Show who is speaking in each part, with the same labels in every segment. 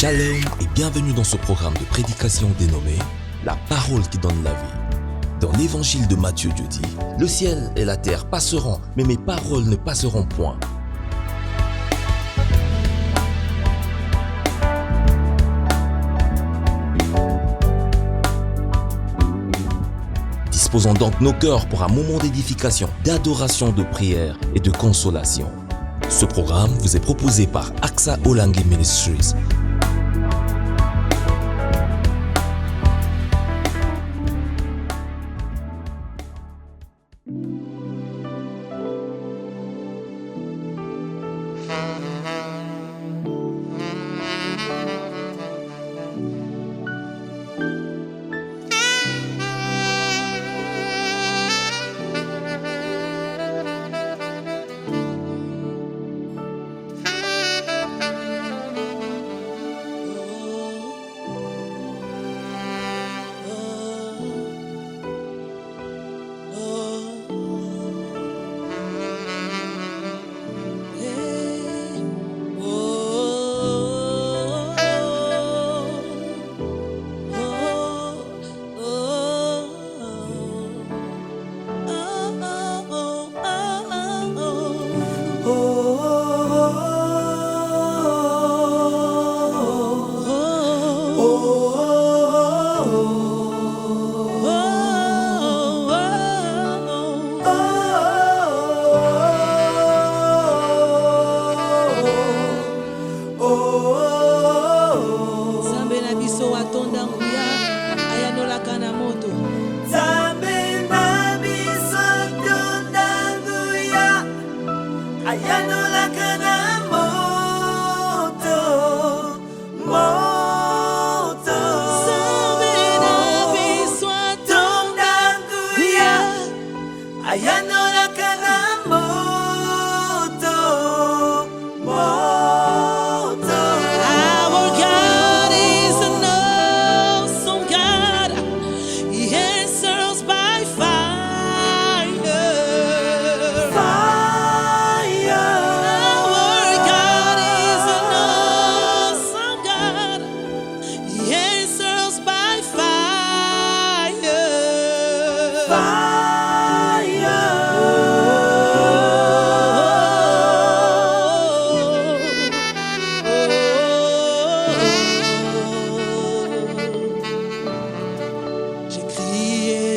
Speaker 1: Shalom et bienvenue dans ce programme de prédication dénommé La parole qui donne la vie. Dans l'évangile de Matthieu, Dieu dit: le ciel et la terre passeront, mais mes paroles ne passeront point. Disposons donc nos cœurs pour un moment d'édification, d'adoration, de prière et de consolation. Ce programme vous est proposé par AXA Olange Ministries.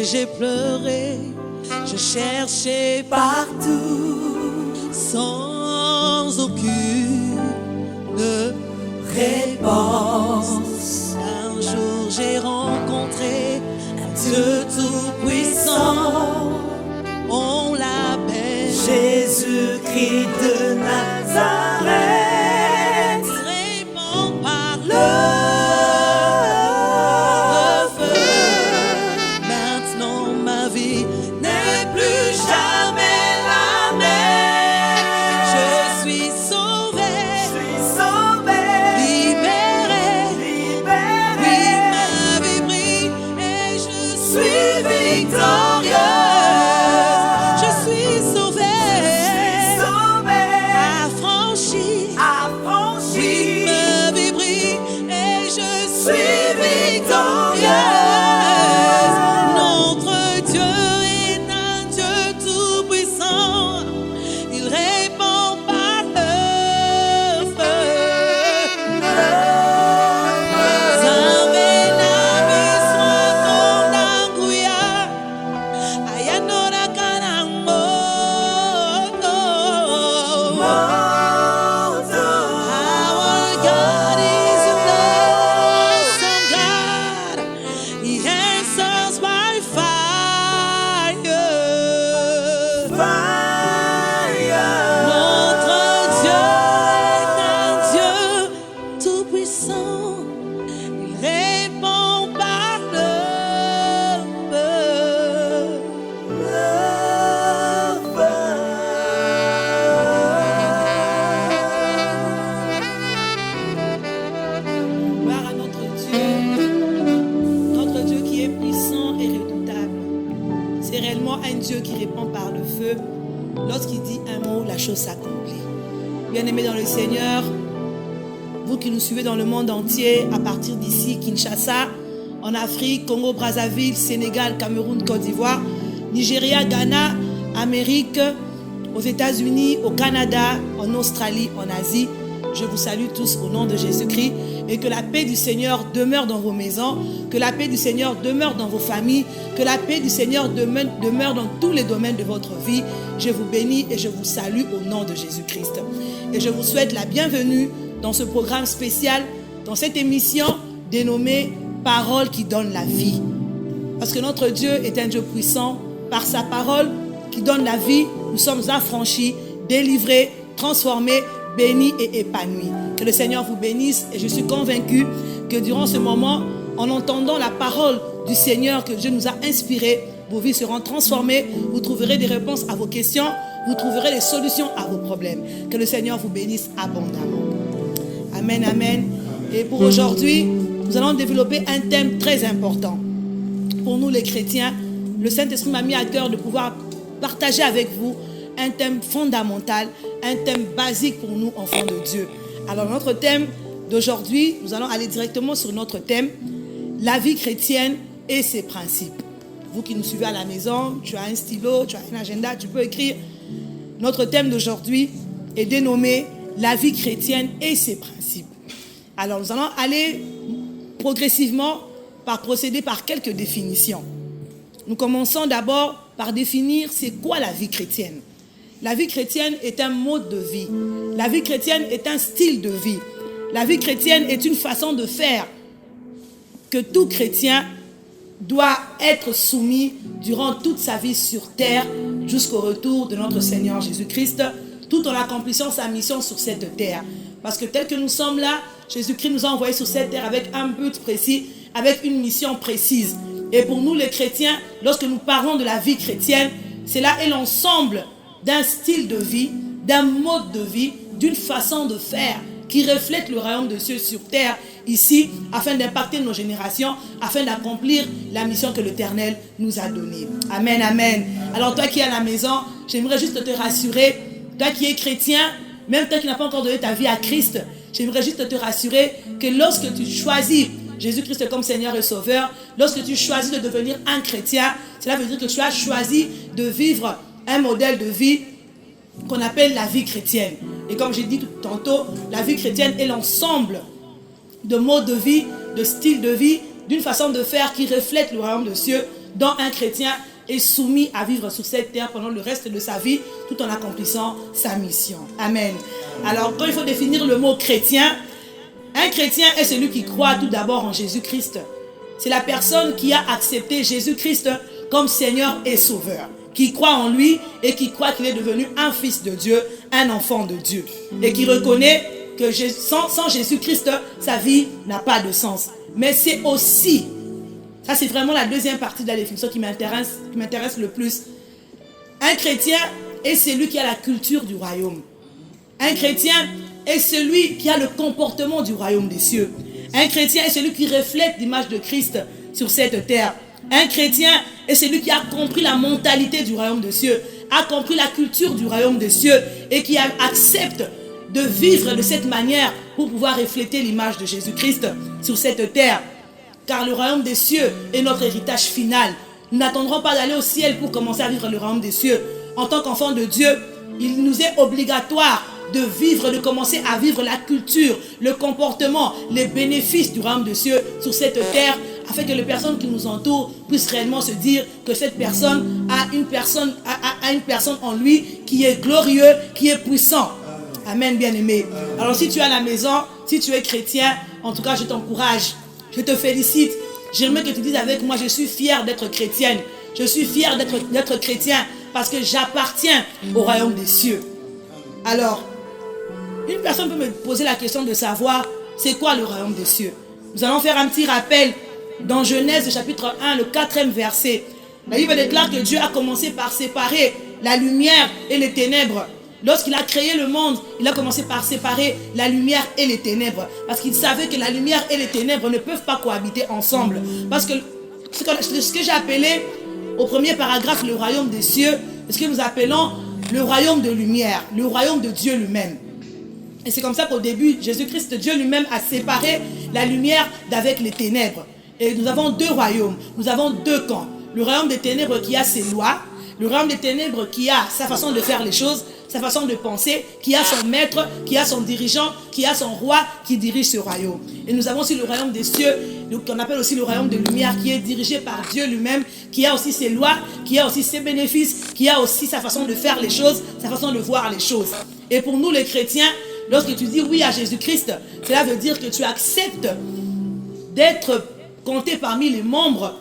Speaker 2: J'ai pleuré, je cherchais partout sans aucune réponse. Un jour j'ai rencontré un Dieu tout-puissant. On l'appelle Jésus-Christ de Nazareth. Il répond par le Dieu qui répond par le feu. Lorsqu'il dit un mot, la chose s'accomplit. Bien-aimés dans le Seigneur, vous qui nous suivez dans le monde entier, à partir d'ici, Kinshasa, en Afrique, Congo, Brazzaville, Sénégal, Cameroun, Côte d'Ivoire, Nigeria, Ghana, Amérique, aux États-Unis, au Canada, en Australie, en Asie. Je vous salue tous au nom de Jésus-Christ et que la paix du Seigneur demeure dans vos maisons, que la paix du Seigneur demeure dans vos familles, que la paix du Seigneur demeure dans tous les domaines de votre vie. Je vous bénis et je vous salue au nom de Jésus-Christ. Et je vous souhaite la bienvenue dans ce programme spécial, dans cette émission dénommée « Parole qui donne la vie ». Parce que notre Dieu est un Dieu puissant. Par sa parole qui donne la vie, nous sommes affranchis, délivrés, transformés, bénis et épanouis. Que le Seigneur vous bénisse et je suis convaincu que durant ce moment, en entendant la parole du Seigneur que Dieu nous a inspiré, vos vies seront transformées, vous trouverez des réponses à vos questions, vous trouverez des solutions à vos problèmes. Que le Seigneur vous bénisse abondamment. Amen, amen. Et pour aujourd'hui, nous allons développer un thème très important. Pour nous les chrétiens, le Saint-Esprit m'a mis à cœur de pouvoir partager avec vous un thème fondamental, un thème basique pour nous, enfants de Dieu. Alors, notre thème d'aujourd'hui, nous allons aller directement sur notre thème, la vie chrétienne et ses principes. Vous qui nous suivez à la maison, tu as un stylo, tu as un agenda, tu peux écrire. Notre thème d'aujourd'hui est dénommé la vie chrétienne et ses principes. Alors, nous allons aller progressivement procéder par quelques définitions. Nous commençons d'abord par définir c'est quoi la vie chrétienne. La vie chrétienne est un mode de vie. La vie chrétienne est un style de vie. La vie chrétienne est une façon de faire que tout chrétien doit être soumis durant toute sa vie sur terre jusqu'au retour de notre Seigneur Jésus-Christ, tout en accomplissant sa mission sur cette terre. Parce que tel que nous sommes là, Jésus-Christ nous a envoyés sur cette terre avec un but précis, avec une mission précise. Et pour nous les chrétiens, lorsque nous parlons de la vie chrétienne, cela est l'ensemble d'un style de vie, d'un mode de vie, d'une façon de faire qui reflète le royaume de Dieu sur terre, ici, afin d'impacter nos générations, afin d'accomplir la mission que l'Éternel nous a donnée. Amen, amen. Alors toi qui es à la maison, j'aimerais juste te rassurer, toi qui es chrétien, même toi qui n'as pas encore donné ta vie à Christ, j'aimerais juste te rassurer que lorsque tu choisis Jésus-Christ comme Seigneur et Sauveur, lorsque tu choisis de devenir un chrétien, cela veut dire que tu as choisi de vivre un modèle de vie qu'on appelle la vie chrétienne. Et comme j'ai dit tantôt, la vie chrétienne est l'ensemble de modes de vie, de styles de vie, d'une façon de faire qui reflète le royaume de Dieu, dont un chrétien est soumis à vivre sur cette terre pendant le reste de sa vie, tout en accomplissant sa mission. Amen. Alors, quand il faut définir le mot chrétien, un chrétien est celui qui croit tout d'abord en Jésus-Christ. C'est la personne qui a accepté Jésus-Christ comme Seigneur et Sauveur, qui croit en lui et qui croit qu'il est devenu un fils de Dieu, un enfant de Dieu. Et qui reconnaît que sans Jésus-Christ, sa vie n'a pas de sens. Mais c'est aussi, ça c'est vraiment la deuxième partie de la définition qui m'intéresse le plus. Un chrétien est celui qui a la culture du royaume. Un chrétien est celui qui a le comportement du royaume des cieux. Un chrétien est celui qui reflète l'image de Christ sur cette terre. Un chrétien est celui qui a compris la mentalité du royaume des cieux, a compris la culture du royaume des cieux et qui accepte de vivre de cette manière pour pouvoir refléter l'image de Jésus-Christ sur cette terre. Car le royaume des cieux est notre héritage final. Nous n'attendrons pas d'aller au ciel pour commencer à vivre le royaume des cieux. En tant qu'enfants de Dieu, il nous est obligatoire de vivre, de commencer à vivre la culture, le comportement, les bénéfices du royaume de Dieu sur cette terre, afin que les personnes qui nous entourent puissent réellement se dire que cette personne a une personne en lui qui est glorieux, qui est puissant. Amen, bien-aimé. Alors si tu es à la maison, si tu es chrétien, en tout cas je t'encourage, je te félicite. J'aimerais que tu dises avec moi, je suis fière d'être chrétienne. Je suis fière d'être chrétien parce que j'appartiens au royaume des cieux. Alors, une personne peut me poser la question de savoir c'est quoi le royaume des cieux. Nous allons faire un petit rappel dans Genèse chapitre 1, le 4e verset. La Bible déclare que Dieu a commencé par séparer la lumière et les ténèbres. Lorsqu'il a créé le monde, il a commencé par séparer la lumière et les ténèbres. Parce qu'il savait que la lumière et les ténèbres ne peuvent pas cohabiter ensemble. Parce que ce que j'ai appelé au premier paragraphe le royaume des cieux, c'est ce que nous appelons le royaume de lumière, le royaume de Dieu lui-même. Et c'est comme ça qu'au début, Jésus-Christ, Dieu lui-même a séparé la lumière d'avec les ténèbres. Et nous avons deux royaumes, nous avons deux camps. Le royaume des ténèbres qui a ses lois, le royaume des ténèbres qui a sa façon de faire les choses, sa façon de penser, qui a son maître, qui a son dirigeant, qui a son roi qui dirige ce royaume. Et nous avons aussi le royaume des cieux, qu'on appelle aussi le royaume de lumière, qui est dirigé par Dieu lui-même, qui a aussi ses lois, qui a aussi ses bénéfices, qui a aussi sa façon de faire les choses, sa façon de voir les choses. Et pour nous les chrétiens, lorsque tu dis oui à Jésus-Christ, cela veut dire que tu acceptes d'être compté parmi les membres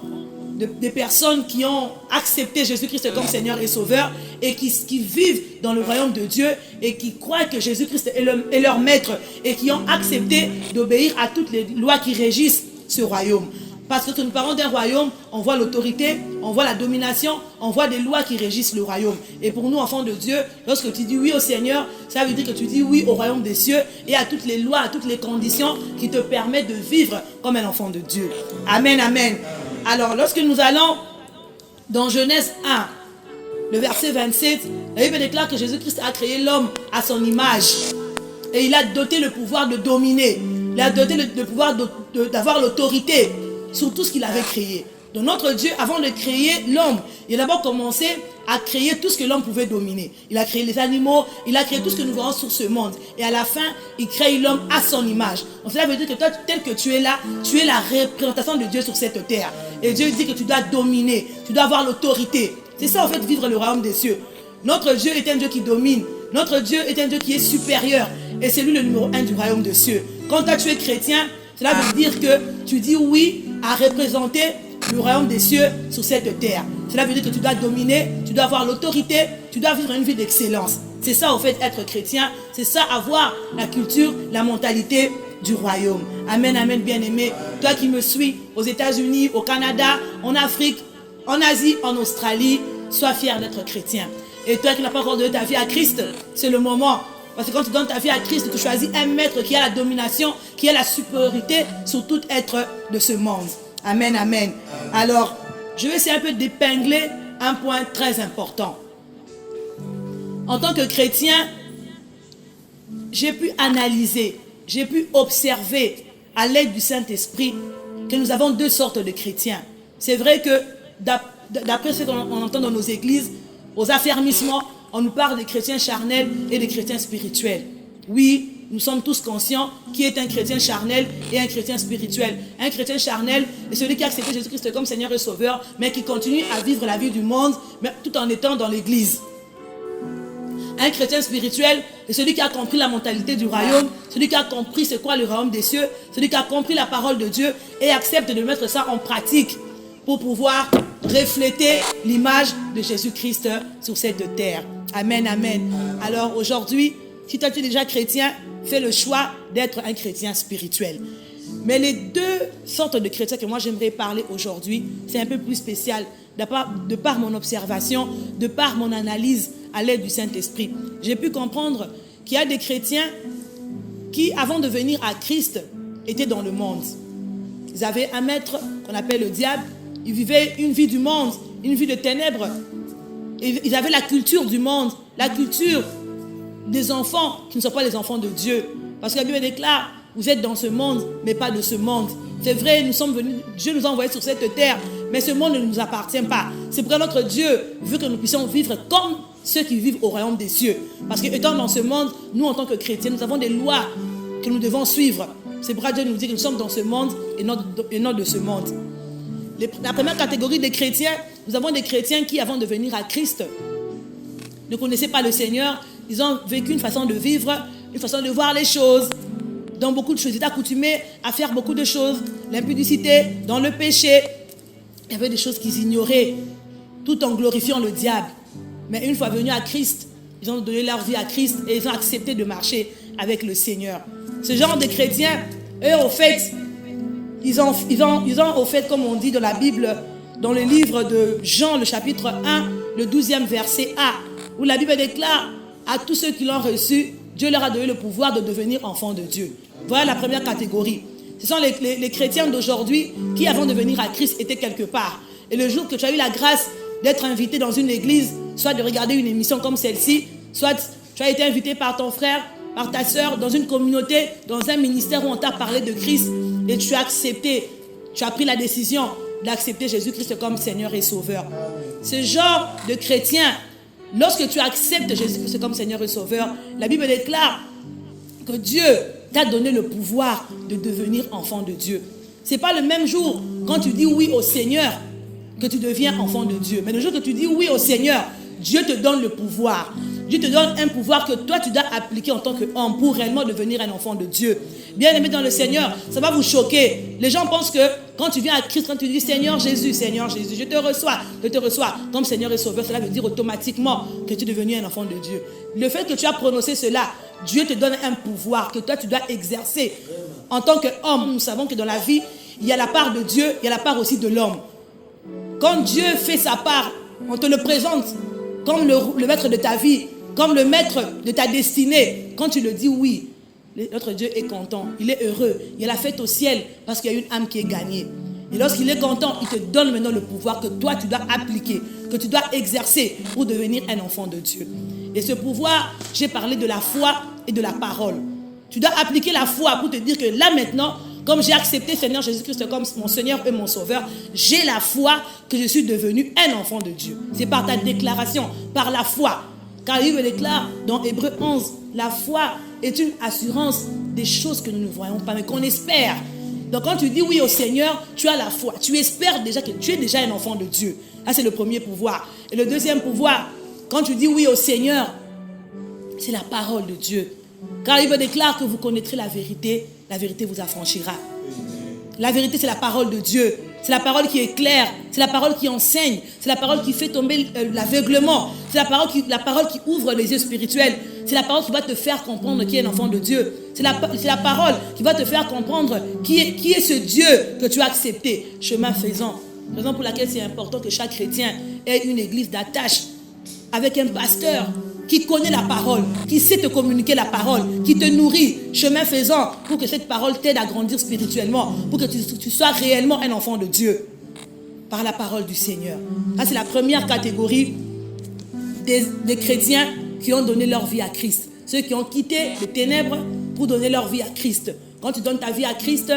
Speaker 2: des personnes qui ont accepté Jésus-Christ comme Seigneur et Sauveur et qui vivent dans le royaume de Dieu et qui croient que Jésus-Christ est leur maître et qui ont accepté d'obéir à toutes les lois qui régissent ce royaume. Parce que quand nous parlons d'un royaume, on voit l'autorité, on voit la domination, on voit des lois qui régissent le royaume. Et pour nous, enfants de Dieu, lorsque tu dis oui au Seigneur, ça veut dire que tu dis oui au royaume des cieux et à toutes les lois, à toutes les conditions qui te permettent de vivre comme un enfant de Dieu. Amen, amen. Alors, lorsque nous allons dans Genèse 1, le verset 27, la Bible déclare que Jésus-Christ a créé l'homme à son image. Et il a doté le pouvoir de dominer. Il a doté le pouvoir d'avoir l'autorité sur tout ce qu'il avait créé. Donc notre Dieu, avant de créer l'homme, il a d'abord commencé à créer tout ce que l'homme pouvait dominer. Il a créé les animaux, il a créé tout ce que nous voyons sur ce monde. Et à la fin, il crée l'homme à son image. Donc cela veut dire que toi, tel que tu es là, tu es la représentation de Dieu sur cette terre. Et Dieu dit que tu dois dominer, tu dois avoir l'autorité. C'est ça en fait, vivre le royaume des cieux. Notre Dieu est un Dieu qui domine. Notre Dieu est un Dieu qui est supérieur. Et c'est lui le numéro 1 du royaume des cieux. Quand toi tu es chrétien, cela veut dire que tu dis oui à représenter le royaume des cieux sur cette terre. Cela veut dire que tu dois dominer, tu dois avoir l'autorité, tu dois vivre une vie d'excellence. C'est ça, au fait, être chrétien. C'est ça, avoir la culture, la mentalité du royaume. Amen, amen, bien-aimé. Toi qui me suis aux États-Unis, au Canada, en Afrique, en Asie, en Australie, sois fier d'être chrétien. Et toi qui n'as pas encore donné ta vie à Christ, c'est le moment. Parce que quand tu donnes ta vie à Christ, tu choisis un maître qui a la domination, qui a la supériorité sur tout être de ce monde. Amen, amen. Alors, je vais essayer un peu d'épingler un point très important. En tant que chrétien, j'ai pu analyser, j'ai pu observer à l'aide du Saint-Esprit que nous avons deux sortes de chrétiens. C'est vrai que d'après ce qu'on entend dans nos églises, aux affermissements, on nous parle des chrétiens charnels et des chrétiens spirituels. Oui, nous sommes tous conscients qui est un chrétien charnel et un chrétien spirituel. Un chrétien charnel est celui qui a accepté Jésus-Christ comme Seigneur et Sauveur, mais qui continue à vivre la vie du monde, mais tout en étant dans l'église. Un chrétien spirituel est celui qui a compris la mentalité du royaume, celui qui a compris c'est quoi le royaume des cieux, celui qui a compris la parole de Dieu et accepte de mettre ça en pratique pour pouvoir refléter l'image de Jésus-Christ sur cette terre. Amen, amen. Alors aujourd'hui, si toi tu es déjà chrétien, fais le choix d'être un chrétien spirituel. Mais les deux sortes de chrétiens que moi j'aimerais parler aujourd'hui, c'est un peu plus spécial, de par mon observation, de par mon analyse à l'aide du Saint-Esprit. J'ai pu comprendre qu'il y a des chrétiens qui, avant de venir à Christ, étaient dans le monde. Ils avaient un maître qu'on appelle le diable. Ils vivaient une vie du monde, une vie de ténèbres. Ils avaient la culture du monde, la culture des enfants qui ne sont pas les enfants de Dieu. Parce que la Bible déclare, vous êtes dans ce monde, mais pas de ce monde. C'est vrai, nous sommes venus, Dieu nous a envoyés sur cette terre, mais ce monde ne nous appartient pas. C'est pourquoi notre Dieu veut que nous puissions vivre comme ceux qui vivent au royaume des cieux. Parce que étant dans ce monde, nous en tant que chrétiens, nous avons des lois que nous devons suivre. C'est pourquoi Dieu nous dit que nous sommes dans ce monde et non de ce monde. La première catégorie des chrétiens, nous avons des chrétiens qui, avant de venir à Christ, ne connaissaient pas le Seigneur. Ils ont vécu une façon de vivre, une façon de voir les choses, dans beaucoup de choses. Ils étaient accoutumés à faire beaucoup de choses, l'impudicité, dans le péché. Il y avait des choses qu'ils ignoraient, tout en glorifiant le diable. Mais une fois venus à Christ, ils ont donné leur vie à Christ et ils ont accepté de marcher avec le Seigneur. Ce genre de chrétiens, eux, au fait, ils ont au fait, comme on dit dans la Bible, dans le livre de Jean, le chapitre 1, le 12e verset A, où la Bible déclare à tous ceux qui l'ont reçu, Dieu leur a donné le pouvoir de devenir enfants de Dieu. Voilà la première catégorie. Ce sont les chrétiens d'aujourd'hui qui, avant de venir à Christ, étaient quelque part. Et le jour que tu as eu la grâce d'être invité dans une église, soit de regarder une émission comme celle-ci, soit tu as été invité par ton frère par ta sœur, dans une communauté, dans un ministère où on t'a parlé de Christ et tu as accepté, tu as pris la décision d'accepter Jésus-Christ comme Seigneur et Sauveur. Ce genre de chrétien, lorsque tu acceptes Jésus-Christ comme Seigneur et Sauveur, la Bible déclare que Dieu t'a donné le pouvoir de devenir enfant de Dieu. Ce n'est pas le même jour quand tu dis oui au Seigneur que tu deviens enfant de Dieu. Mais le jour que tu dis oui au Seigneur, Dieu te donne le pouvoir. Dieu te donne un pouvoir que toi tu dois appliquer en tant qu'homme pour réellement devenir un enfant de Dieu. Bien aimé dans le Seigneur, ça va vous choquer. Les gens pensent que quand tu viens à Christ, quand tu dis Seigneur Jésus, je te reçois comme Seigneur et Sauveur, cela veut dire automatiquement que tu es devenu un enfant de Dieu. Le fait que tu as prononcé cela, Dieu te donne un pouvoir que toi tu dois exercer. En tant qu'homme, nous savons que dans la vie, il y a la part de Dieu, il y a la part aussi de l'homme. Quand Dieu fait sa part, on te le présente comme le maître de ta vie, comme le maître de ta destinée. Quand tu le dis oui, notre Dieu est content, il est heureux. Il y a la fête au ciel parce qu'il y a une âme qui est gagnée. Et lorsqu'il est content, il te donne maintenant le pouvoir que toi tu dois appliquer, que tu dois exercer pour devenir un enfant de Dieu. Et ce pouvoir, j'ai parlé de la foi et de la parole. Tu dois appliquer la foi pour te dire que là maintenant, comme j'ai accepté Seigneur Jésus-Christ comme mon Seigneur et mon Sauveur, j'ai la foi que je suis devenu un enfant de Dieu. C'est par ta déclaration, par la foi. Car il me déclare dans Hébreux 11, la foi est une assurance des choses que nous ne voyons pas, mais qu'on espère. Donc quand tu dis oui au Seigneur, tu as la foi. Tu espères déjà que tu es déjà un enfant de Dieu. Là, c'est le premier pouvoir. Et le deuxième pouvoir, quand tu dis oui au Seigneur, c'est la parole de Dieu. Car il me déclare que vous connaîtrez la vérité vous affranchira. La vérité, c'est la parole de Dieu. C'est la parole qui éclaire, c'est la parole qui enseigne, c'est la parole qui fait tomber l'aveuglement, c'est la parole qui ouvre les yeux spirituels, c'est la parole qui va te faire comprendre qui est l'enfant de Dieu. C'est la parole qui va te faire comprendre qui est ce Dieu que tu as accepté, chemin faisant. Raison pour laquelle c'est important que chaque chrétien ait une église d'attache avec un pasteur qui connaît la parole, qui sait te communiquer la parole, qui te nourrit, chemin faisant, pour que cette parole t'aide à grandir spirituellement, pour que tu sois réellement un enfant de Dieu, par la parole du Seigneur. Ça, c'est la première catégorie des chrétiens qui ont donné leur vie à Christ. Ceux qui ont quitté les ténèbres pour donner leur vie à Christ. Quand tu donnes ta vie à Christ,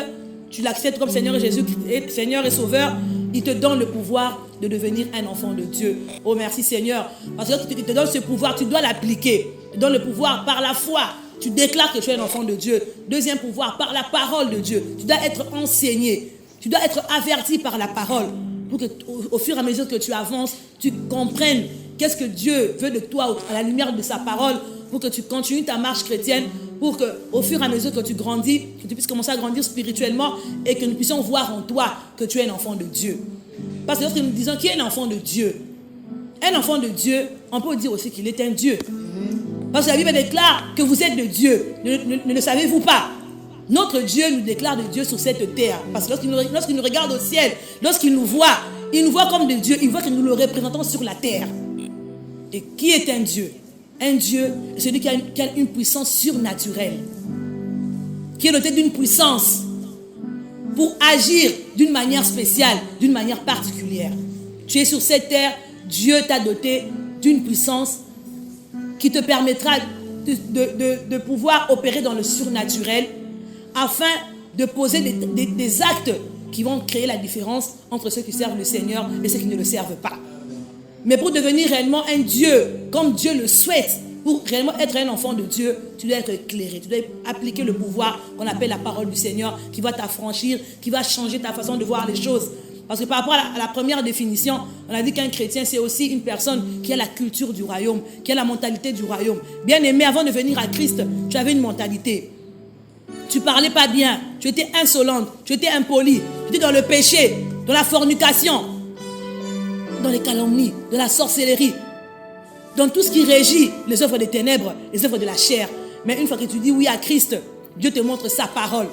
Speaker 2: tu l'acceptes comme Seigneur et Jésus, Seigneur et Sauveur, il te donne le pouvoir de devenir un enfant de Dieu. Oh merci Seigneur. Parce que tu te donnes ce pouvoir, tu dois l'appliquer. Tu donnes le pouvoir par la foi. Tu déclares que tu es un enfant de Dieu. Deuxième pouvoir, par la parole de Dieu. Tu dois être enseigné. Tu dois être averti par la parole. Pour que, au fur et à mesure que tu avances, tu comprennes qu'est-ce que Dieu veut de toi à la lumière de sa parole. Pour que tu continues ta marche chrétienne. Pour qu'au fur et à mesure que tu grandis, que tu puisses commencer à grandir spirituellement et que nous puissions voir en toi que tu es un enfant de Dieu. Parce que lorsque nous disons qui est un enfant de Dieu, un enfant de Dieu, on peut dire aussi qu'il est un Dieu. Parce que la Bible déclare que vous êtes de Dieu. Ne le savez-vous pas? Notre Dieu nous déclare de Dieu sur cette terre. Parce que lorsqu'il nous regarde au ciel, lorsqu'il nous voit, il nous voit comme des dieux. Il voit que nous le représentons sur la terre. Et qui est un Dieu? Un Dieu, c'est celui qui a une puissance surnaturelle, qui est doté d'une puissance pour agir d'une manière spéciale, d'une manière particulière. Tu es sur cette terre, Dieu t'a doté d'une puissance qui te permettra de pouvoir opérer dans le surnaturel afin de poser des actes qui vont créer la différence entre ceux qui servent le Seigneur et ceux qui ne le servent pas. Mais pour devenir réellement un Dieu, comme Dieu le souhaite, pour réellement être un enfant de Dieu, tu dois être éclairé. Tu dois appliquer le pouvoir qu'on appelle la parole du Seigneur, qui va t'affranchir, qui va changer ta façon de voir les choses. Parce que par rapport à la première définition, on a dit qu'un chrétien, c'est aussi une personne qui a la culture du royaume, qui a la mentalité du royaume. Bien aimé, avant de venir à Christ, tu avais une mentalité. Tu ne parlais pas bien, tu étais insolente, tu étais impoli, tu étais dans le péché, dans la fornication, dans les calomnies, dans la sorcellerie, dans tout ce qui régit les œuvres des ténèbres, les œuvres de la chair. Mais une fois que tu dis oui à Christ, Dieu te montre sa parole,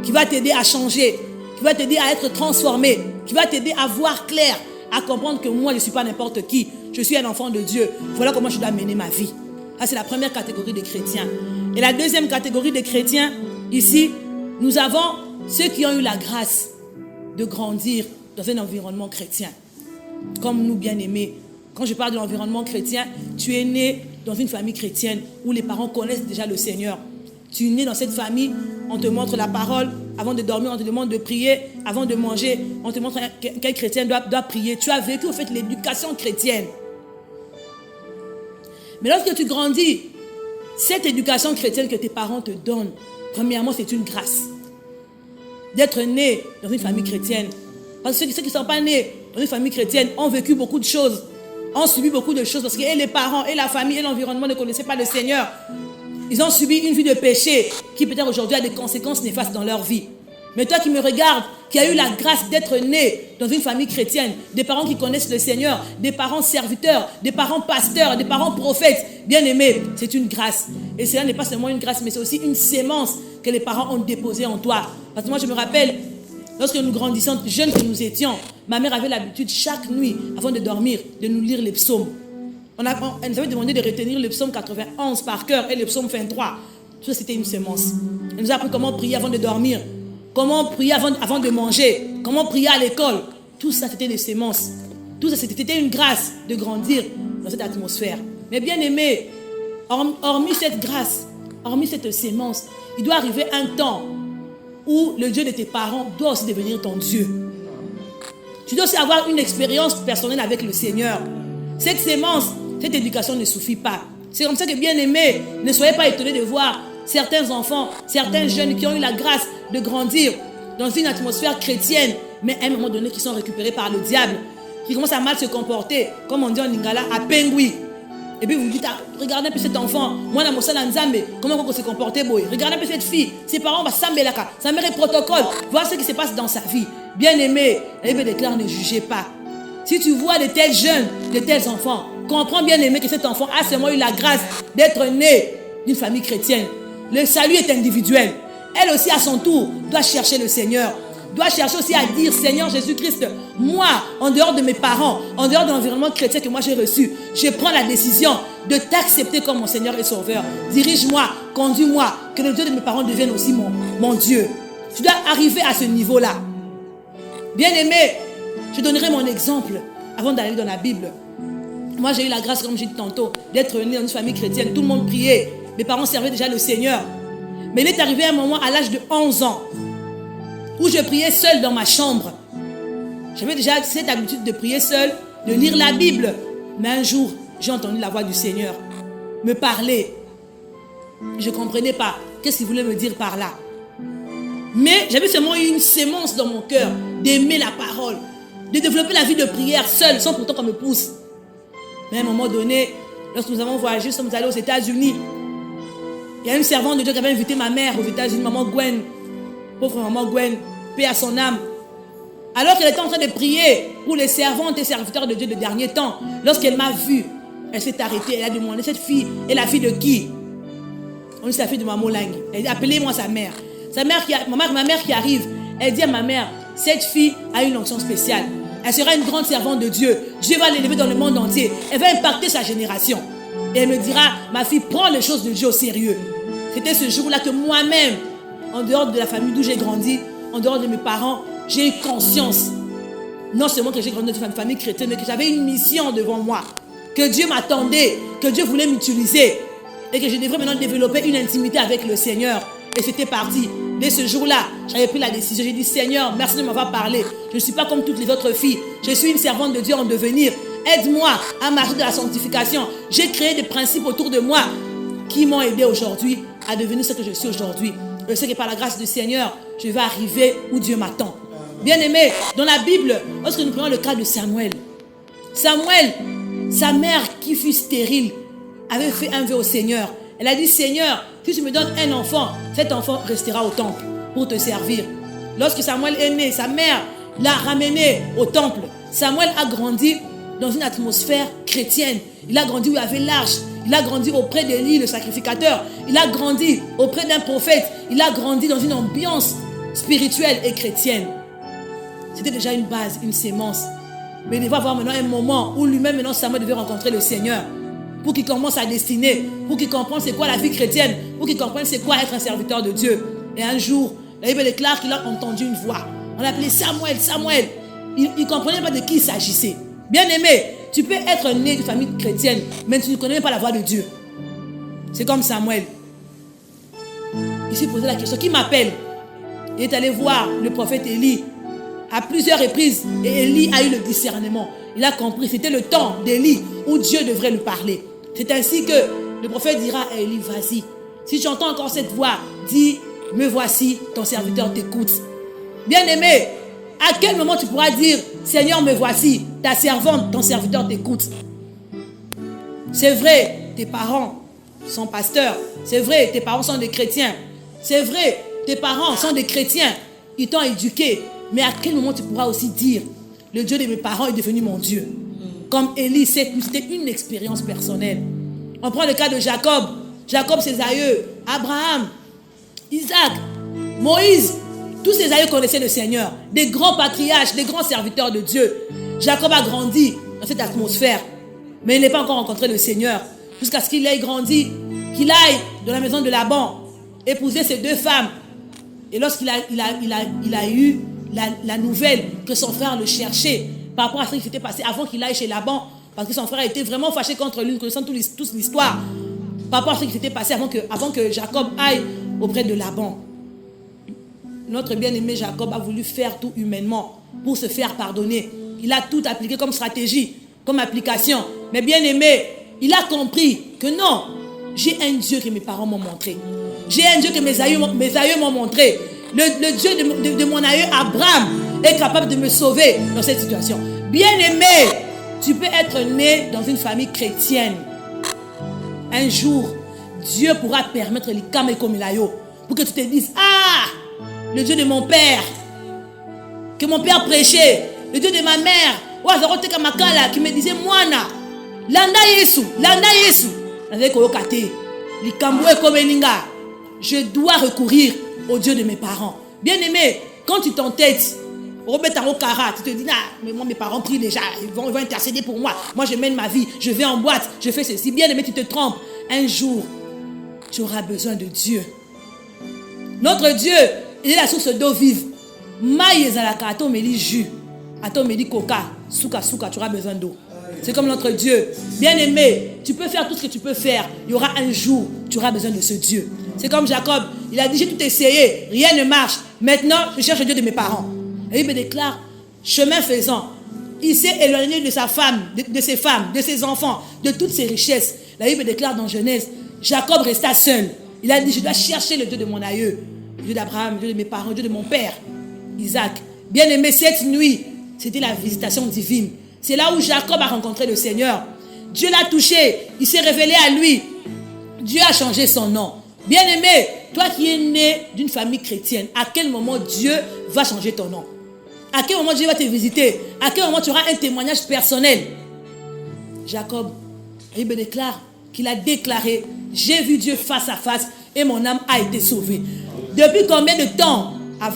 Speaker 2: qui va t'aider à changer, qui va t'aider à être transformé, qui va t'aider à voir clair, à comprendre que moi, je ne suis pas n'importe qui, je suis un enfant de Dieu. Voilà comment je dois mener ma vie. Ça, c'est la première catégorie de chrétiens. Et la deuxième catégorie de chrétiens, ici, nous avons ceux qui ont eu la grâce de grandir dans un environnement chrétien. Comme nous, bien-aimés. Quand je parle de l'environnement chrétien, tu es né dans une famille chrétienne où les parents connaissent déjà le Seigneur. Tu es né dans cette famille, on te montre la parole. Avant de dormir, on te demande de prier. Avant de manger, on te montre qu'un chrétien doit prier. Tu as vécu, au fait, l'éducation chrétienne. Mais lorsque tu grandis, cette éducation chrétienne que tes parents te donnent, premièrement, c'est une grâce. D'être né dans une famille chrétienne. Parce que ceux qui ne sont pas nés dans une famille chrétienne ont vécu beaucoup de choses, ont subi beaucoup de choses, parce que et les parents, et la famille, et l'environnement ne connaissaient pas le Seigneur. Ils ont subi une vie de péché qui peut-être aujourd'hui a des conséquences néfastes dans leur vie. Mais toi qui me regardes, qui as eu la grâce d'être né dans une famille chrétienne, des parents qui connaissent le Seigneur, des parents serviteurs, des parents pasteurs, des parents prophètes, bien-aimés, c'est une grâce. Et cela n'est pas seulement une grâce, mais c'est aussi une sémence que les parents ont déposée en toi. Parce que moi, je me rappelle, lorsque nous grandissions, jeunes que nous étions, ma mère avait l'habitude chaque nuit, avant de dormir, de nous lire les psaumes. Elle nous avait demandé de retenir le psaume 91 par cœur et le psaume 23. Tout ça, c'était une sémence. Elle nous a appris comment prier avant de dormir, comment prier avant de manger, comment prier à l'école. Tout ça, c'était des sémences. Tout ça, c'était une grâce de grandir dans cette atmosphère. Mais bien aimé, hormis cette grâce, hormis cette sémence, il doit arriver un temps où le Dieu de tes parents doit aussi devenir ton Dieu. Tu dois aussi avoir une expérience personnelle avec le Seigneur. Cette sémence, cette éducation ne suffit pas. C'est comme ça que, bien aimé, ne soyez pas étonnés de voir certains enfants, certains jeunes qui ont eu la grâce de grandir dans une atmosphère chrétienne, mais à un moment donné qui sont récupérés par le diable, qui commencent à mal se comporter, comme on dit en lingala, à pengui. Et puis vous dites, regardez un peu cet enfant, moi dans mon salle en Zambé, comment on se comportait, boy. Regardez un peu cette fille, ses parents vont s'embelaka, sa mère est protocole, voir ce qui se passe dans sa vie. Bien aimé, la Bible déclare, ne jugez pas. Si tu vois de tels jeunes, de tels enfants, comprends bien aimé que cet enfant a seulement eu la grâce d'être né d'une famille chrétienne. Le salut est individuel. Elle aussi à son tour doit chercher le Seigneur. Doit chercher aussi à dire, Seigneur Jésus-Christ, moi, en dehors de mes parents, en dehors de l'environnement chrétien que moi j'ai reçu, je prends la décision de t'accepter comme mon Seigneur et Sauveur. Dirige-moi, conduis-moi, que le Dieu de mes parents devienne aussi mon Dieu. Tu dois arriver à ce niveau-là. Bien aimé, je donnerai mon exemple avant d'aller dans la Bible. Moi, j'ai eu la grâce, comme j'ai dit tantôt, d'être né dans une famille chrétienne. Tout le monde priait. Mes parents servaient déjà le Seigneur. Mais il est arrivé un moment, à l'âge de 11 ans, où je priais seul dans ma chambre. J'avais déjà cette habitude de prier seul, de lire la Bible. Mais un jour, j'ai entendu la voix du Seigneur me parler. Je ne comprenais pas qu'est-ce qu'il voulait me dire par là. Mais j'avais seulement eu une sémence dans mon cœur d'aimer la parole, de développer la vie de prière seule, sans pourtant qu'on me pousse. Mais à un moment donné, lorsque nous avons voyagé, nous sommes allés aux États-Unis. Il y a une servante de Dieu qui avait invité ma mère aux États-Unis, maman Gwen, pauvre maman Gwen, paix à son âme. Alors qu'elle était en train de prier pour les servantes et serviteurs de Dieu de dernier temps, lorsqu'elle m'a vu, elle s'est arrêtée, elle a demandé, cette fille est la fille de qui? On dit, c'est la fille de maman Langi. Elle dit, appelez-moi sa mère. Ma mère qui arrive, elle dit à ma mère, cette fille a une onction spéciale. Elle sera une grande servante de Dieu. Dieu va l'élever dans le monde entier. Elle va impacter sa génération. Et elle me dira, ma fille, prends les choses de Dieu au sérieux. C'était ce jour-là que moi-même, en dehors de la famille d'où j'ai grandi, en dehors de mes parents, j'ai eu conscience. Non seulement que j'ai grandi dans une famille chrétienne, mais que j'avais une mission devant moi. Que Dieu m'attendait, que Dieu voulait m'utiliser. Et que je devrais maintenant développer une intimité avec le Seigneur. Et c'était parti. Dès ce jour-là, j'avais pris la décision. J'ai dit, Seigneur, merci de m'avoir parlé. Je ne suis pas comme toutes les autres filles. Je suis une servante de Dieu en devenir. Aide-moi à marcher de la sanctification. J'ai créé des principes autour de moi qui m'ont aidé aujourd'hui à devenir ce que je suis aujourd'hui. Je sais que par la grâce du Seigneur, je vais arriver où Dieu m'attend. Bien aimé, dans la Bible, lorsque nous prenons le cas de Samuel, sa mère qui fut stérile, avait fait un vœu au Seigneur. Elle a dit, Seigneur, si tu me donnes un enfant, cet enfant restera au temple pour te servir. Lorsque Samuel est né, sa mère l'a ramené au temple. Samuel a grandi dans une atmosphère chrétienne. Il a grandi où il y avait l'arche. Il a grandi auprès d'Élie, le sacrificateur. Il a grandi auprès d'un prophète. Il a grandi dans une ambiance spirituelle et chrétienne. C'était déjà une base, une sémence. Mais il devait avoir maintenant un moment où lui-même, maintenant, Samuel devait rencontrer le Seigneur. Pour qu'il commence sa destinée, pour qu'il comprenne c'est quoi la vie chrétienne, pour qu'il comprenne c'est quoi être un serviteur de Dieu. Et un jour, la Bible déclare qu'il a entendu une voix. On l'appelait Samuel, Samuel. Il ne comprenait pas de qui il s'agissait. Bien aimé, tu peux être né d'une famille chrétienne, mais tu ne connais pas la voix de Dieu. C'est comme Samuel. Il s'est posé la question, qui m'appelle? Il est allé voir le prophète Élie à plusieurs reprises et Élie a eu le discernement. Il a compris, c'était le temps d'Élie où Dieu devrait lui parler. C'est ainsi que le prophète dira à Élie, vas-y. Si tu entends encore cette voix, dis, me voici, ton serviteur t'écoute. Bien-aimé, à quel moment tu pourras dire, Seigneur, me voici, ta servante, ton serviteur t'écoute? C'est vrai, tes parents sont pasteurs. C'est vrai, tes parents sont des chrétiens. C'est vrai, tes parents sont des chrétiens. Ils t'ont éduqué. Mais à quel moment tu pourras aussi dire, le Dieu de mes parents est devenu mon Dieu? Comme Élie, c'était une expérience personnelle. On prend le cas de Jacob. Jacob, ses aïeux, Abraham, Isaac, Moïse. Tous ces aïeux connaissaient le Seigneur. Des grands patriarches, des grands serviteurs de Dieu. Jacob a grandi dans cette atmosphère. Mais il n'a pas encore rencontré le Seigneur. Jusqu'à ce qu'il ait grandi, qu'il aille dans la maison de Laban, épouser ses 2 femmes. Et lorsqu'il a eu la nouvelle que son frère le cherchait par rapport à ce qui s'était passé avant qu'il aille chez Laban, parce que son frère était vraiment fâché contre lui, nous connaissons tous l'histoire, par rapport à ce qui s'était passé avant que Jacob aille auprès de Laban. Notre bien-aimé Jacob a voulu faire tout humainement pour se faire pardonner. Il a tout appliqué comme stratégie, comme application. Mais bien-aimé, il a compris que non, j'ai un Dieu que mes parents m'ont montré. J'ai un Dieu que mes aïeux m'ont montré. Le Dieu de mon aïeux Abraham est capable de me sauver dans cette situation. Bien-aimé, tu peux être né dans une famille chrétienne. Un jour, Dieu pourra permettre l'ikam et komilayo pour que tu te dises, ah, le Dieu de mon père, que mon père prêchait, le Dieu de ma mère, qui me disait, Moana, Landa Yesu, je dois recourir au Dieu de mes parents. Bien-aimé, quand tu t'entêtes, tu te dis, mais moi, mes parents prient déjà, ils vont intercéder pour moi. Moi, je mène ma vie, je vais en boîte, je fais ceci. Bien-aimé, tu te trompes. Un jour, tu auras besoin de Dieu. Notre Dieu, il est la source d'eau vive. Maïezalaka, ato meli jus, ato meli coca, souka, tu auras besoin d'eau. C'est comme notre Dieu. Bien-aimé, tu peux faire tout ce que tu peux faire. Il y aura un jour, tu auras besoin de ce Dieu. C'est comme Jacob. Il a dit, j'ai tout essayé, rien ne marche. Maintenant, je cherche le Dieu de mes parents. Et il me déclare, chemin faisant, il s'est éloigné de sa femme, de ses femmes, de ses enfants, de toutes ses richesses. La Bible déclare dans Genèse, Jacob resta seul. Il a dit, je dois chercher le Dieu de mon aïeux, le Dieu d'Abraham, le Dieu de mes parents, le Dieu de mon père, Isaac. Bien-aimé, cette nuit, c'était la visitation divine. C'est là où Jacob a rencontré le Seigneur. Dieu l'a touché, il s'est révélé à lui. Dieu a changé son nom. Bien-aimé, toi qui es né d'une famille chrétienne, à quel moment Dieu va changer ton nom? À quel moment Dieu va te visiter? À quel moment tu auras un témoignage personnel? Jacob, il me déclare qu'il a déclaré, j'ai vu Dieu face à face et mon âme a été sauvée. Depuis combien de temps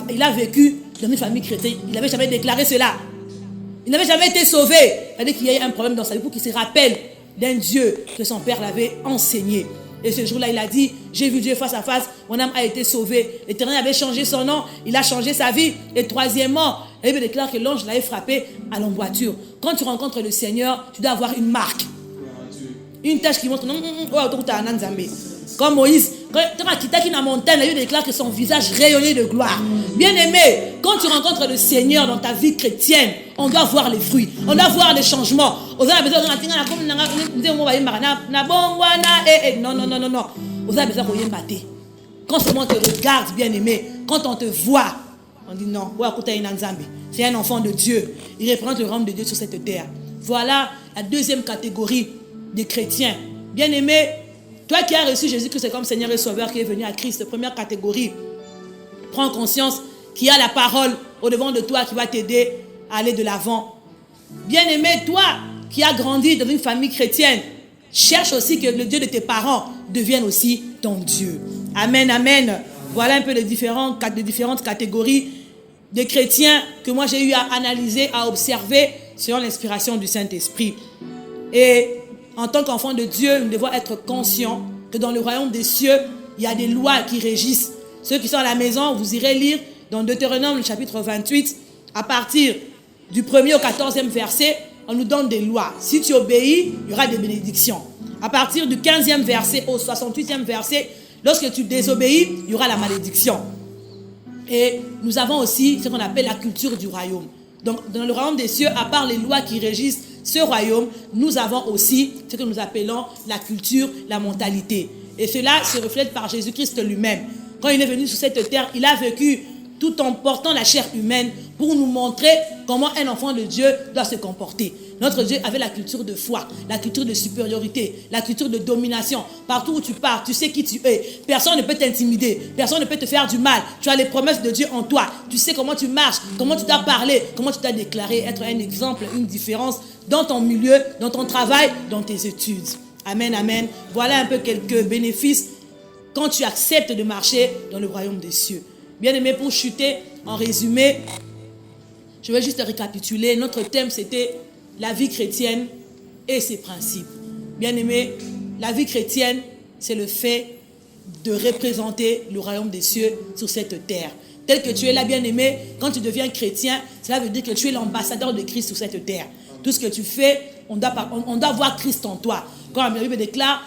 Speaker 2: il a vécu dans une famille chrétienne? Il n'avait jamais déclaré cela. Il n'avait jamais été sauvé. C'est-à-dire qu'il y a eu un problème dans sa vie pour qu'il se rappelle d'un Dieu que son père l'avait enseigné. Et ce jour-là, il a dit, j'ai vu Dieu face à face, mon âme a été sauvée. L'Éternel avait changé son nom, il a changé sa vie. Et troisièmement, il déclare que l'ange l'avait frappé à l'emboîture. Quand tu rencontres le Seigneur, tu dois avoir une marque. Une tâche qui montre, comme Moïse, quand il a quitté la montagne, il déclare que son visage rayonnait de gloire. Bien-aimé, quand tu rencontres le Seigneur dans ta vie chrétienne, on doit voir les fruits, on doit voir les changements. Non. Quand seulement on te regarde, bien-aimé, quand on te voit, on dit non, c'est un enfant de Dieu. Il représente le royaume de Dieu sur cette terre. Voilà la deuxième catégorie des chrétiens. Bien-aimé, toi qui as reçu Jésus-Christ comme Seigneur et Sauveur, qui est venu à Christ, première catégorie, prends conscience qu'il y a la parole au-devant de toi qui va t'aider à aller de l'avant. Bien-aimé, toi qui as grandi dans une famille chrétienne, cherche aussi que le Dieu de tes parents devienne aussi ton Dieu. Amen, amen. Voilà un peu les différentes catégories de chrétiens que moi j'ai eu à analyser, à observer selon l'inspiration du Saint-Esprit. Et en tant qu'enfant de Dieu, nous devons être conscients que dans le royaume des cieux, il y a des lois qui régissent. Ceux qui sont à la maison, vous irez lire dans Deutéronome, le chapitre 28, à partir du 1er au 14e verset, on nous donne des lois. Si tu obéis, il y aura des bénédictions. À partir du 15e verset au 68e verset, lorsque tu désobéis, il y aura la malédiction. Et nous avons aussi ce qu'on appelle la culture du royaume. Donc, dans le royaume des cieux, à part les lois qui régissent ce royaume, nous avons aussi ce que nous appelons la culture, la mentalité. Et cela se reflète par Jésus-Christ lui-même. Quand il est venu sur cette terre, il a vécu tout en portant la chair humaine pour nous montrer comment un enfant de Dieu doit se comporter. Notre Dieu avait la culture de foi, la culture de supériorité, la culture de domination. Partout où tu pars, tu sais qui tu es. Personne ne peut t'intimider, personne ne peut te faire du mal. Tu as les promesses de Dieu en toi. Tu sais comment tu marches, comment tu dois parler, comment tu dois déclarer, être un exemple, une différence dans ton milieu, dans ton travail, dans tes études. Amen, amen. Voilà un peu quelques bénéfices quand tu acceptes de marcher dans le royaume des cieux. Bien aimé, pour chuter, en résumé, je vais juste récapituler. Notre thème, c'était la vie chrétienne et ses principes. Bien aimé, la vie chrétienne, c'est le fait de représenter le royaume des cieux sur cette terre. Tel que tu es là, bien aimé, quand tu deviens chrétien, cela veut dire que tu es l'ambassadeur de Christ sur cette terre. Tout ce que tu fais, on doit voir Christ en toi. Quand la Bible déclare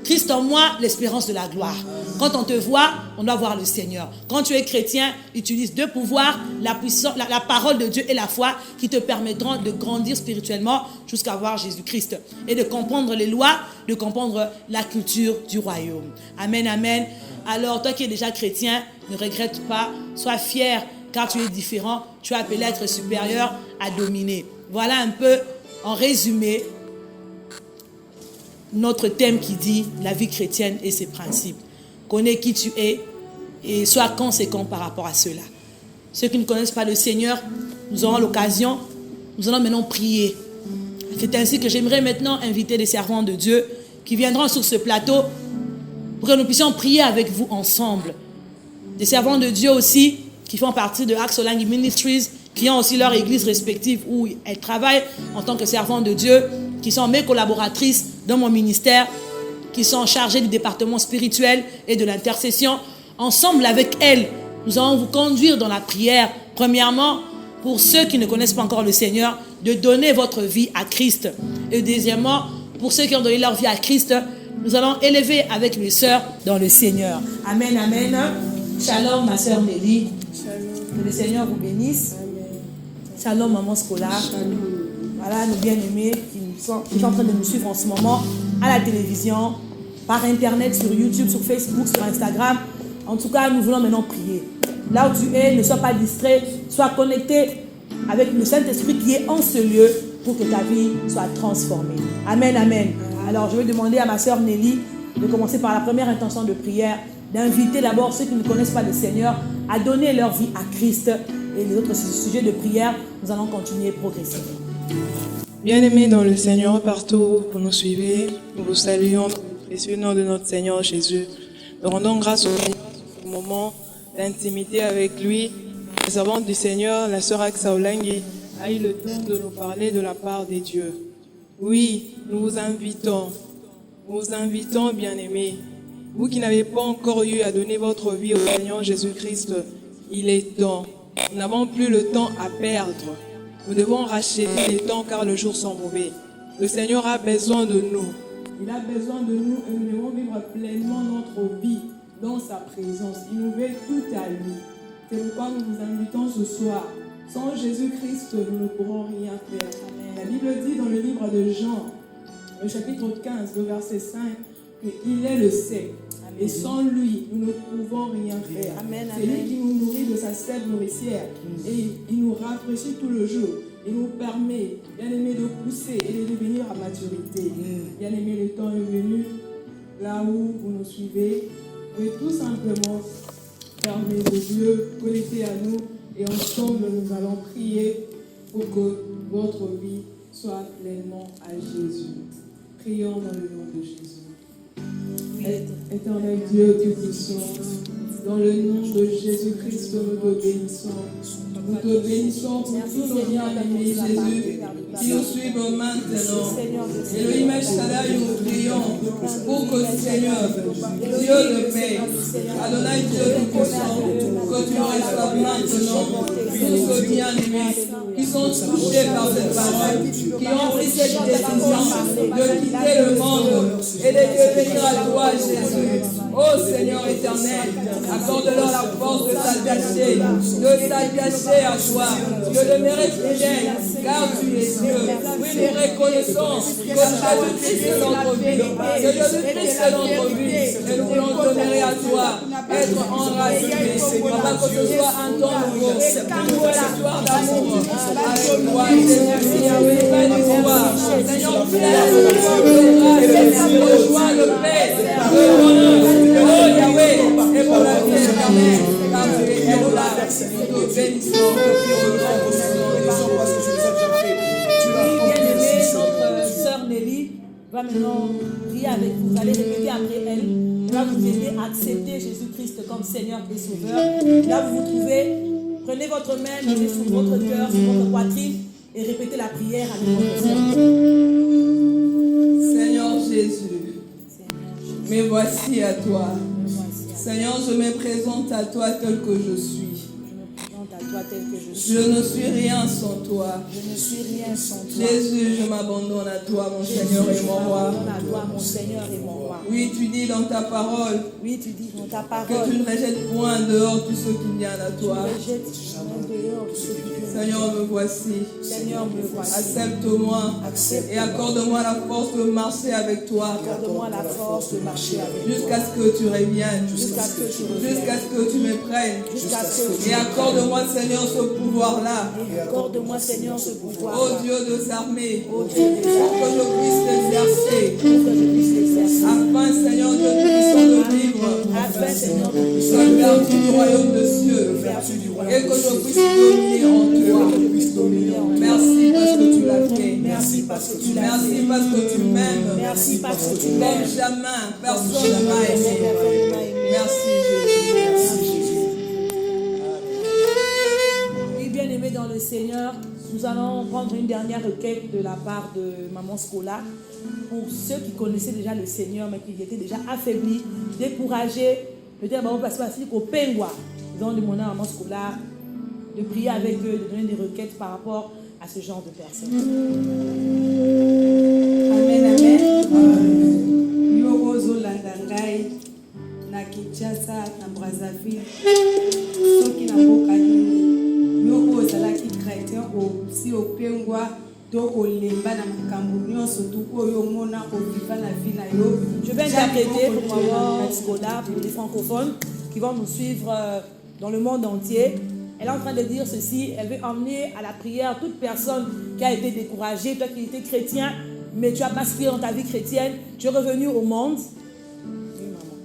Speaker 2: Christ en moi, l'espérance de la gloire. Quand on te voit, on doit voir le Seigneur. Quand tu es chrétien, utilise deux pouvoirs, la puissance, la parole de Dieu et la foi qui te permettront de grandir spirituellement jusqu'à voir Jésus-Christ et de comprendre les lois, de comprendre la culture du royaume. Amen, amen. Alors, toi qui es déjà chrétien, ne regrette pas, sois fier car tu es différent, tu es appelé à être supérieur, à dominer. Voilà un peu, en résumé, notre thème qui dit la vie chrétienne et ses principes. Connais qui tu es et sois conséquent par rapport à cela. Ceux qui ne connaissent pas le Seigneur, nous aurons l'occasion, nous allons maintenant prier. C'est ainsi que j'aimerais maintenant inviter les servants de Dieu qui viendront sur ce plateau pour que nous puissions prier avec vous ensemble. Des servants de Dieu aussi qui font partie de Axe Olangi Ministries, qui ont aussi leur église respective où elles travaillent en tant que servants de Dieu, qui sont mes collaboratrices dans mon ministère, qui sont chargées du département spirituel et de l'intercession. Ensemble avec elles, nous allons vous conduire dans la prière. Premièrement, pour ceux qui ne connaissent pas encore le Seigneur, de donner votre vie à Christ. Et deuxièmement, pour ceux qui ont donné leur vie à Christ, nous allons élever avec mes sœurs dans le Seigneur. Amen, amen. Shalom, ma sœur Nelly. Que le Seigneur vous bénisse. Amen. Shalom, maman Scola. Voilà, nos bien-aimés qui sont en train de nous suivre en ce moment à la télévision, par Internet, sur YouTube, sur Facebook, sur Instagram. En tout cas, nous voulons maintenant prier. Là où tu es, ne sois pas distrait, sois connecté avec le Saint-Esprit qui est en ce lieu pour que ta vie soit transformée. Amen, amen. Alors, je vais demander à ma sœur Nelly de commencer par la première intention de prière, d'inviter d'abord ceux qui ne connaissent pas le Seigneur à donner leur vie à Christ. Et les autres sujets de prière, nous allons continuer progressivement.
Speaker 3: Bien-aimés dans le Seigneur, partout où vous nous suivez, nous vous saluons dans le précieux nom de notre Seigneur Jésus. Nous rendons grâce au Seigneur pour ce moment d'intimité avec lui. Les servantes du Seigneur, la sœur Axa Olangi, a eu le temps de nous parler de la part des dieux. Oui, nous vous invitons, bien-aimés, vous qui n'avez pas encore eu à donner votre vie au Seigneur Jésus-Christ, il est temps. Nous n'avons plus le temps à perdre. Nous devons racheter les temps car les jours sont mauvais. Le Seigneur a besoin de nous. Il a besoin de nous et nous devons vivre pleinement notre vie dans sa présence. Il nous veut tout à lui. C'est pourquoi nous vous invitons ce soir. Sans Jésus-Christ, nous ne pourrons rien faire. Amen. La Bible dit dans le livre de Jean, le chapitre 15, le verset 5, qu'il est le sel. Et sans lui, nous ne pouvons rien faire. Amen, c'est lui qui nous nourrit de sa sève nourricière. Et il nous rafraîchit tout le jour. Il nous permet, bien aimé, de pousser et de devenir à maturité. Bien aimé, le temps est venu. Là où vous nous suivez, vous pouvez tout simplement fermer vos yeux, connecter à nous. Et ensemble, nous allons prier pour que votre vie soit pleinement à Jésus. Prions dans le nom de Jésus. Éternel Dieu Tout-Puissant, dans le nom de Jésus-Christ, nous te bénissons. Nous te bénissons pour tous nos bien-aimés, Jésus, qui nous suivent maintenant. Elohim El Shaddai, nous prions pour que, Seigneur, Dieu de paix, Adonai Dieu Tout-Puissant, que tu reçoives maintenant tous ces bien-aimés qui qui sont touchés par cette parole, qui ont pris cette décision de quitter le monde et de devenir à toi, Jésus. Oh Seigneur éternel, accorde-leur la force de s'attacher à toi. Je demeurerai fidèle, car tu es Dieu. Oui, nous reconnaissons que Jésus-Christ est notre vie, que Jésus-Christ est notre vie, et nous voulons demeurer à toi, être enracinés, afin que ce soit un temps nouveau, une histoire d'amour avec toi, Seigneur, plein de joie, Seigneur, plein de joie, de paix, de bonheur, oh Yahweh, et pour la vie éternelle, car tu es Dieu là, nous te bénissons,
Speaker 2: Notre sœur Nelly va maintenant prier avec vous. Vous allez répéter après elle. Elle va vous aider à accepter Jésus-Christ comme Seigneur et Sauveur. Là, vous vous trouvez. Prenez votre main, mettez sur votre cœur, sur votre poitrine et répétez la prière avec votre sœur.
Speaker 3: Seigneur Jésus, me voici à toi. Seigneur, je me présente à toi tel que je suis. Je ne suis rien sans toi. Jésus, je m'abandonne à toi, mon Seigneur et mon roi. Oui, tu dis dans ta parole que tu ne rejettes point dehors tous ceux qui viennent à toi. Seigneur, me voici. Accepte-moi et accorde-moi la force de marcher avec toi. Jusqu'à ce que tu reviennes. Jusqu'à ce que tu me prennes. Et accorde-moi, Seigneur, ce pouvoir-là. Ô Dieu des armées, pour que je puisse l'exercer. Afin, Seigneur, que nous puissions le vivre. Seigneur du royaume de cieux. Et que je puisse dominer en toi. Merci parce que tu l'as fait. Merci parce que tu m'aimes. Comme jamais, personne ne m'a aimé. Merci Jésus.
Speaker 2: Oui, bien-aimés dans le Seigneur, nous allons prendre une dernière requête de la part de Maman Scola. Pour ceux qui connaissaient déjà le Seigneur, mais qui étaient déjà affaiblis, découragés, peut-être parce qu'au Pengwa, nous allons demander à Maman Scola de prier avec eux, de donner des requêtes par rapport à ce genre de personnes.
Speaker 4: Amen, amen. Yorozo landangai na Kinshasa na Brazzaville. Soki na bokani. Yoko zalaki chrétien si au Pengwa to olemba na makambo nyonso to oyo mona oviva na vie na yo.
Speaker 2: Je vais interpréter pour Maman Scola, pour les francophones qui vont nous suivre dans le monde entier. Elle est en train de dire ceci, elle veut emmener à la prière toute personne qui a été découragée, toi qui étais chrétien, mais tu as basculé dans ta vie chrétienne, tu es revenu au monde. Oui, maman.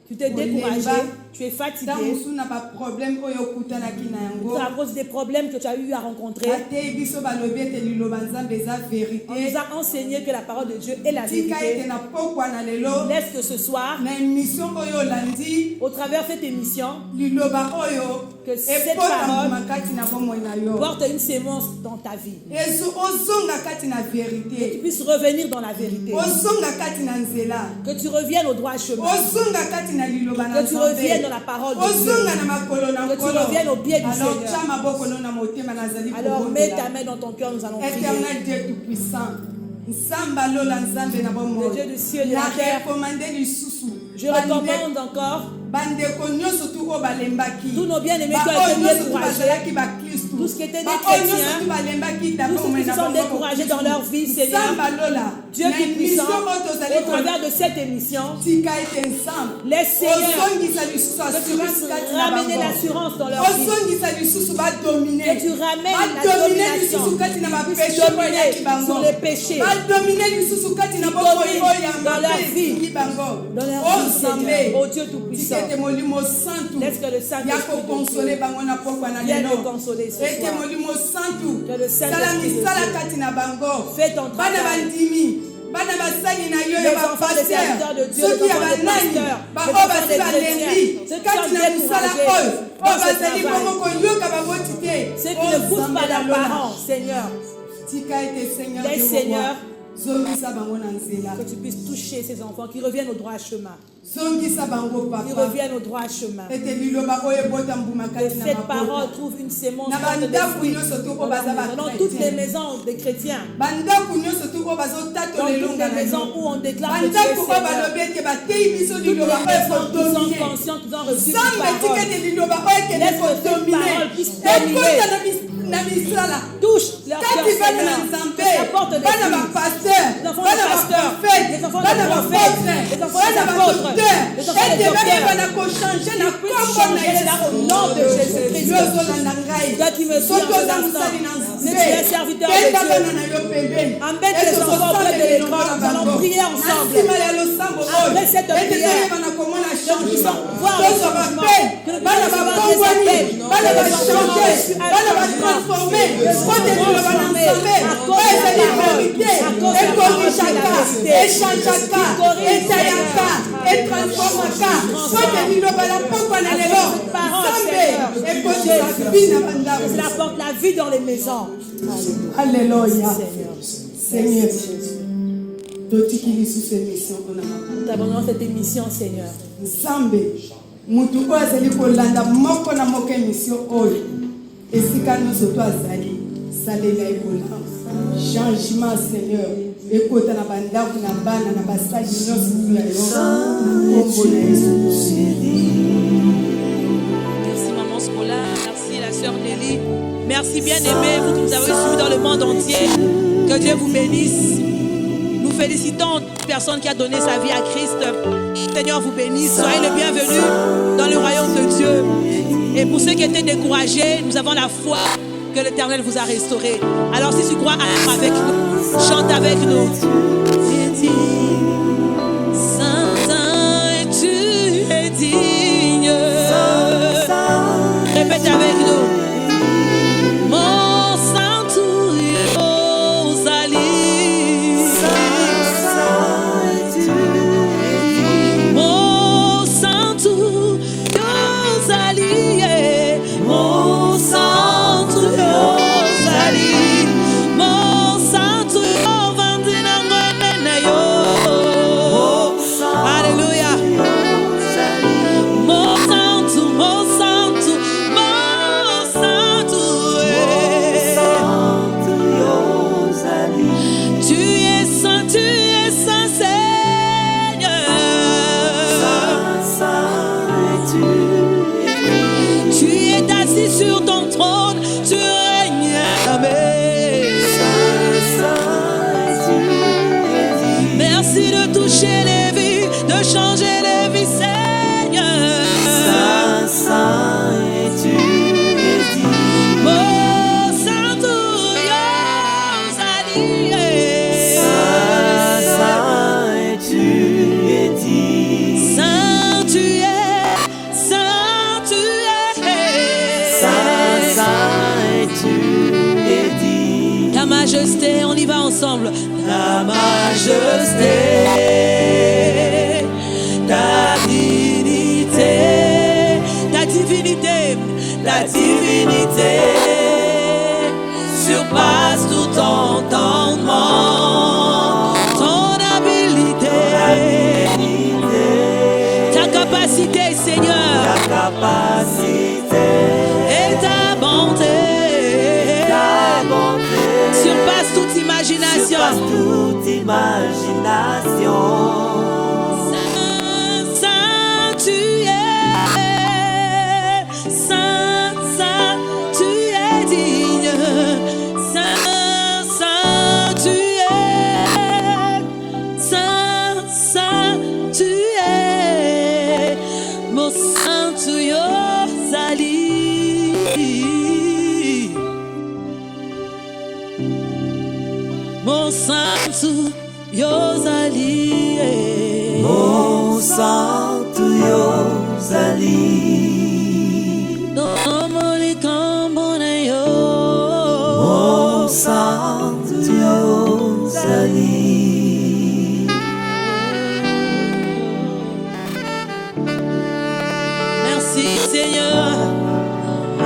Speaker 2: Tu t'es découragé, tu es fatigué. C'est à cause des problèmes que tu as eu à rencontrer. On nous a enseigné que la parole de Dieu est la vérité. Laisse que ce soir, au travers de cette émission, que cette parole porte une sémence dans ta vie. Que tu puisses revenir dans la vérité. Que tu reviennes au droit chemin. Que tu reviennes dans la parole de Dieu. Que tu reviennes au pied du Seigneur. Alors mets ta main dans ton cœur, nous allons prier.
Speaker 4: Éternel Dieu tout-puissant,
Speaker 2: le Dieu du ciel et de la terre, je recommande encore tous nos bien-aimés qui ont été découragés, tous ceux qui étaient des chrétiens, tous ceux qui sont découragés dans leur vie, Seigneur. Dieu qui est puissant, au travers de cette émission, laisse Seigneur que tu puisses ramener l'assurance dans leur vie, que tu ramènes la domination, que tu puisses dominer sur les péchés, dans leur vie, Seigneur, ô Dieu tout-puissant. Laisse que le Saint-Esprit vienne nous consoler ce soir. Que le Saint-Esprit fait ton travail. Les enfants des serviteurs de Dieu, les enfants des pasteurs, les enfants des chrétiens, ceux qui sont découragés, ceux qui ne poussent pas leurs parents, Seigneur. Laisse Seigneur
Speaker 4: Zongisa bango na nzela.
Speaker 2: Que tu puisses toucher ces enfants qui reviennent au droit chemin.
Speaker 4: Zongisa bango
Speaker 2: Qui
Speaker 4: papa.
Speaker 2: reviennent au droit chemin.
Speaker 4: Ete liloba oyo ebota mbuma
Speaker 2: Que
Speaker 4: kati na
Speaker 2: cette
Speaker 4: mabota.
Speaker 2: parole trouve une sémence
Speaker 4: Na
Speaker 2: forte
Speaker 4: bandaku
Speaker 2: d'esprit
Speaker 4: nyonso tu oyo baza
Speaker 2: dans toutes les maisons des chrétiens.
Speaker 4: bandaku nyonso tu oyo
Speaker 2: Dans
Speaker 4: bazotatola
Speaker 2: toutes
Speaker 4: elonga
Speaker 2: les
Speaker 4: na
Speaker 2: maisons
Speaker 4: yo.
Speaker 2: où on déclare que tu es
Speaker 4: Bandaku oyo
Speaker 2: Seigneur.
Speaker 4: balobi ete bateyi biso
Speaker 2: Toutes les
Speaker 4: liloba oyo
Speaker 2: maisons qui sont
Speaker 4: ekodomine.
Speaker 2: conscientes qu'ils ont reçu
Speaker 4: Nzambe
Speaker 2: cette
Speaker 4: etika
Speaker 2: parole.
Speaker 4: ete liloba oyo ekende
Speaker 2: Laisse que cette
Speaker 4: kodomine.
Speaker 2: parole puisse dominer.
Speaker 4: ekota na misala.
Speaker 2: Touche leur cœur,
Speaker 4: Kati bana na
Speaker 2: Seigneur.
Speaker 4: Nzambe,
Speaker 2: Apporte des
Speaker 4: bana
Speaker 2: filles.
Speaker 4: bapasteur,
Speaker 2: Les enfants
Speaker 4: bana
Speaker 2: de pasteurs,
Speaker 4: baprophète,
Speaker 2: les enfants de
Speaker 4: bana
Speaker 2: prophètes,
Speaker 4: bapôtre,
Speaker 2: les enfants
Speaker 4: bana
Speaker 2: d'apôtres,
Speaker 4: badocteur,
Speaker 2: les enfants de
Speaker 4: ete
Speaker 2: docteurs.
Speaker 4: bayeba na kochange na kombo na
Speaker 2: Changer cela au nom de Jésus-Christ.
Speaker 4: Yo ozolanda ngai.
Speaker 2: Toi qui me suis
Speaker 4: Soki
Speaker 2: en
Speaker 4: oza
Speaker 2: cet
Speaker 4: mosali na
Speaker 2: instant,
Speaker 4: Nzambe,
Speaker 2: si tu es serviteur de
Speaker 4: kenda
Speaker 2: Dieu,
Speaker 4: bana na yo pembeni.
Speaker 2: embête
Speaker 4: Ete
Speaker 2: les enfants
Speaker 4: tozosambela
Speaker 2: auprès de l'écran,
Speaker 4: elongo na
Speaker 2: nous allons
Speaker 4: bango.
Speaker 2: prier ensemble.
Speaker 4: Na nsima ya losambo oyo,
Speaker 2: Après cette
Speaker 4: ete
Speaker 2: prière,
Speaker 4: toyeba na komona
Speaker 2: que nous puissions
Speaker 4: changement.
Speaker 2: voir le
Speaker 4: Tozwa
Speaker 2: changement,
Speaker 4: bape,
Speaker 2: que nous
Speaker 4: bana
Speaker 2: puissions voir
Speaker 4: bakongwani,
Speaker 2: des appels,
Speaker 4: bana
Speaker 2: que les
Speaker 4: bachange,
Speaker 2: enfants reçus un
Speaker 4: bana
Speaker 2: changement,
Speaker 4: batransforme,
Speaker 2: que nous
Speaker 4: kote
Speaker 2: soyons
Speaker 4: liloba na
Speaker 2: transformés
Speaker 4: Nzambe,
Speaker 2: à cause de
Speaker 4: ezali
Speaker 2: la parole,
Speaker 4: verité,
Speaker 2: à cause de la parole de la
Speaker 4: ekomisaka,
Speaker 2: vérité,
Speaker 4: echangeaka, etayaka, etransformaka, kote liloba la pokwa na lelo, Nzambe ekozisa bina bandako.
Speaker 2: cela apporte la vie dans les maisons.
Speaker 4: Alléluia.
Speaker 2: Seigneur.
Speaker 4: Seigneur, totiki lisusu émission mpona
Speaker 2: Nous t'abandonnons cette émission, Seigneur.
Speaker 4: Nzambe mutu oyo azali kolanda moko na moko émission oyo esika nyonso to azali salela ebola changement Seigneur ekota na bandako na bana na basali nyonso tu ya yo kombo na Yesu.
Speaker 2: Merci Maman Scola, merci la sœur Nelly. Merci bien-aimés, vous qui nous avez suivis dans le monde entier. Que Dieu vous bénisse. Nous félicitons toute personne qui a donné sa vie à Christ. Seigneur vous bénisse. Soyez les bienvenus dans le royaume de Dieu. Et pour ceux qui étaient découragés, nous avons la foi que l'Éternel vous a restauré. Alors si tu crois, alors avec nous, chante avec nous. Saint, Saint, tu es digne. Répète avec nous. Mon Saint, mon Saint, Alléluia. Mon Saint, tu es saint, Seigneur. Tu es assis sur ton trône, tu règnes à jamais. Merci de toucher les vies, de changer les vies, Seigneur. Mon Santo Saint tu es, Saint tu es. Ta majesté, on y va ensemble. Ta majesté, ta divinité, ta divinité, ta divinité surpasse tout entendement. Ton habilité, ta capacité, Seigneur, et ta bonté surpasse toute imagination. Saint, tu es, Saint, tu es digne. Saint, tu es, Saint, tu es. Mon Saint, tu es Mon Santo Yozali,
Speaker 5: Mon Santo Yozali,
Speaker 2: Domoli Kambone yo,
Speaker 5: Mon Santo Yozali.
Speaker 2: Merci Seigneur.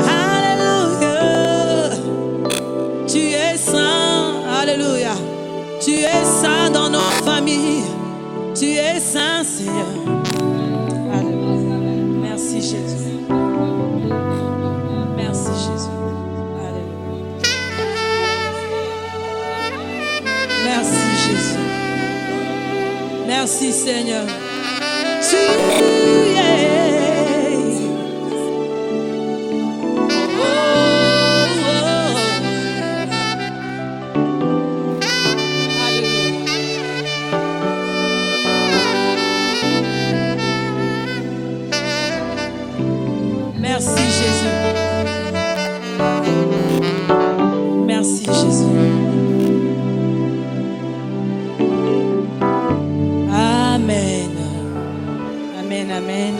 Speaker 2: Alléluia. Tu es saint. Alléluia. Tu es saint dans nos familles. Tu es saint, Seigneur. Alléluia. Merci, Jésus. Merci, Jésus. Alléluia. Merci, Jésus. Merci, Seigneur. Tu es. Merci Jésus. Merci Jésus. Amen. Amen, amen.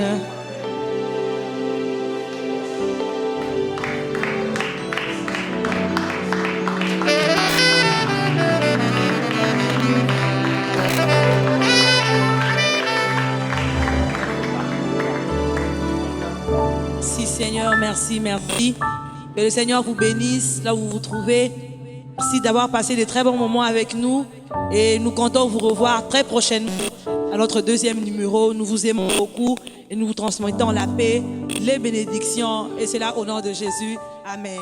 Speaker 2: Merci Seigneur, merci, merci. Que le Seigneur vous bénisse là où vous vous trouvez. Merci d'avoir passé de très bons moments avec nous et nous comptons vous revoir très prochainement à notre deuxième numéro. Nous vous aimons beaucoup et nous vous transmettons la paix, les bénédictions et c'est là au nom de Jésus. Amen.